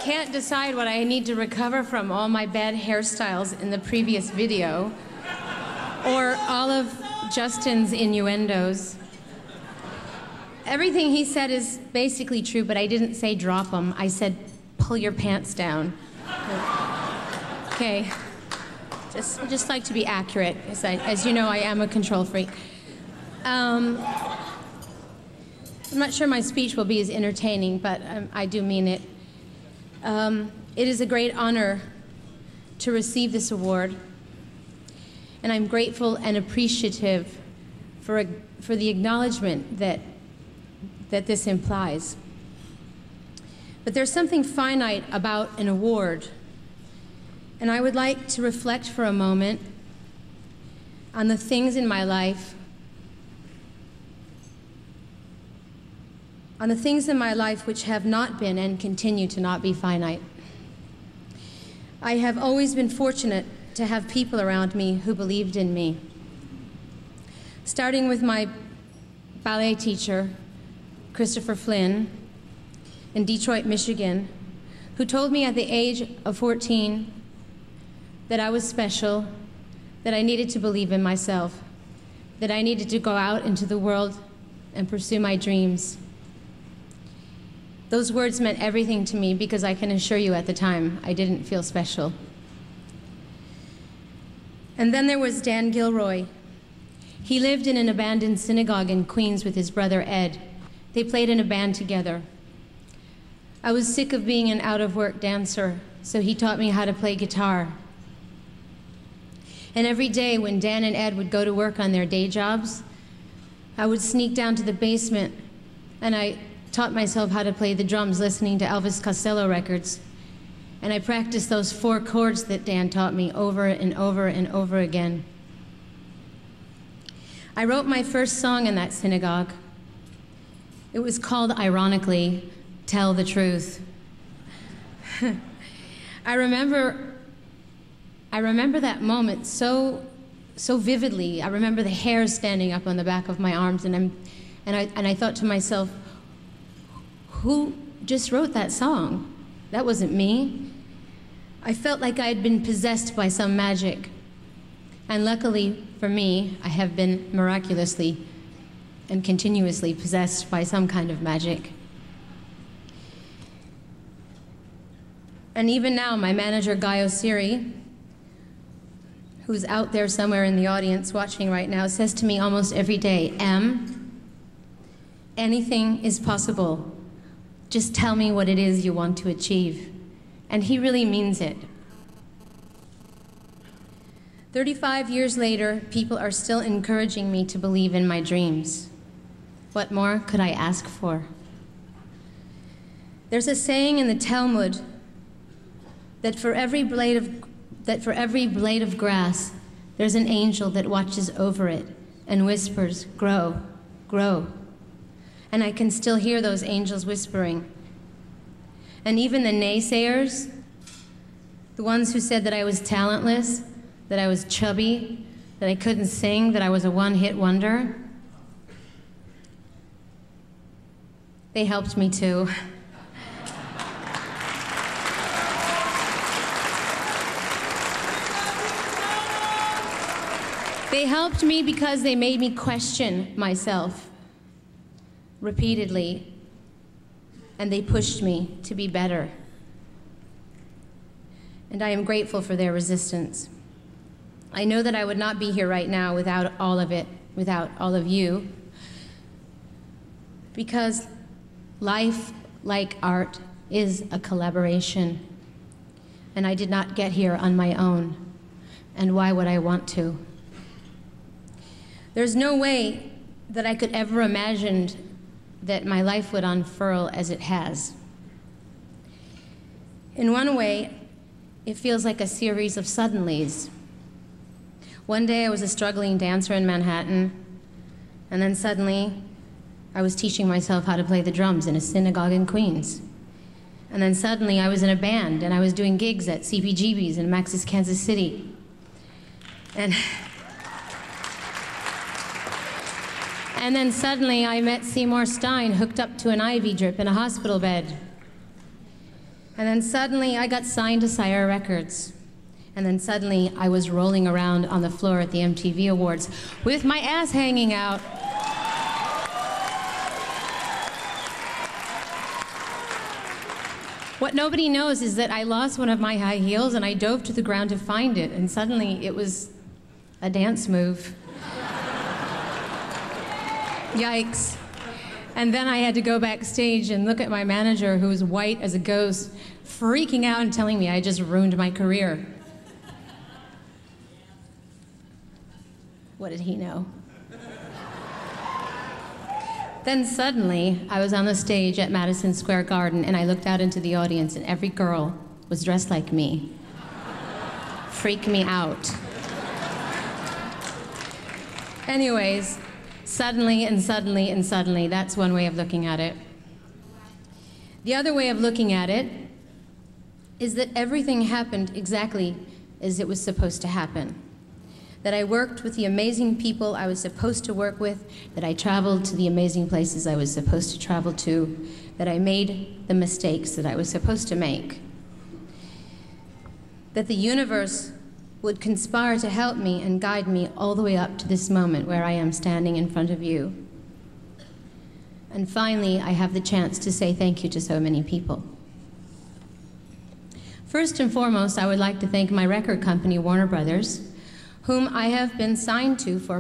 can't decide what I need to recover from all my bad hairstyles in the previous video, or all of Justin's innuendos. Everything he said is basically true, but I didn't say drop them. I said pull your pants down. Okay. Just like to be accurate, as you know, I am a control freak. I'm not sure my speech will be as entertaining, but I do mean it. It is a great honor to receive this award, and I'm grateful and appreciative for the acknowledgement that this implies. But there's something finite about an award, and I would like to reflect for a moment on the things in my life, which have not been and continue to not be finite. I have always been fortunate to have people around me who believed in me. Starting with my ballet teacher, Christopher Flynn, in Detroit, Michigan, who told me at the age of 14 that I was special, that I needed to believe in myself, that I needed to go out into the world and pursue my dreams. Those words meant everything to me because I can assure you at the time I didn't feel special. And then there was Dan Gilroy. He lived in an abandoned synagogue in Queens with his brother Ed. They played in a band together. I was sick of being an out-of-work dancer, so he taught me how to play guitar. And every day when Dan and Ed would go to work on their day jobs, I would sneak down to the basement and I taught myself how to play the drums listening to Elvis Costello records. And I practiced those 4 chords that Dan taught me over and over and over again. I wrote my first song in that synagogue. It was called, ironically, Tell the Truth. I remember that moment so vividly. I remember the hair standing up on the back of my arms, and I thought to myself, who just wrote that song? That wasn't me. I felt like I had been possessed by some magic. And luckily for me, I have been miraculously and continuously possessed by some kind of magic. And even now, my manager, Guy Osiri, who's out there somewhere in the audience watching right now, says to me almost every day, Em, anything is possible. Just tell me what it is you want to achieve. And he really means it. 35 years later, people are still encouraging me to believe in my dreams. What more could I ask for? There's a saying in the Talmud that for every blade of grass, there's an angel that watches over it and whispers, grow, grow. And I can still hear those angels whispering. And even the naysayers, the ones who said that I was talentless, that I was chubby, that I couldn't sing, that I was a one-hit wonder, they helped me too. They helped me because they made me question myself repeatedly, and they pushed me to be better. And I am grateful for their resistance. I know that I would not be here right now without all of it, without all of you, because life, like art, is a collaboration. And I did not get here on my own. And why would I want to? There's no way that I could ever imagine that my life would unfurl as it has. In one way, it feels like a series of suddenlies. One day I was a struggling dancer in Manhattan, and then suddenly I was teaching myself how to play the drums in a synagogue in Queens. And then suddenly I was in a band, and I was doing gigs at CBGB's in Max's, Kansas City. And then suddenly I met Seymour Stein hooked up to an IV drip in a hospital bed. And then suddenly I got signed to Sire Records. And then suddenly I was rolling around on the floor at the MTV Awards with my ass hanging out. What nobody knows is that I lost one of my high heels and I dove to the ground to find it, and suddenly it was a dance move. Yikes. And then I had to go backstage and look at my manager, who was white as a ghost, freaking out and telling me I just ruined my career. What did he know? Then suddenly, I was on the stage at Madison Square Garden, and I looked out into the audience, and every girl was dressed like me. Freak me out. Anyways, suddenly and suddenly and suddenly, that's one way of looking at it. The other way of looking at it is that everything happened exactly as it was supposed to happen. That I worked with the amazing people I was supposed to work with, that I traveled to the amazing places I was supposed to travel to, that I made the mistakes that I was supposed to make. That the universe would conspire to help me and guide me all the way up to this moment where I am standing in front of you. And finally, I have the chance to say thank you to so many people. First and foremost, I would like to thank my record company, Warner Brothers, whom I have been signed to for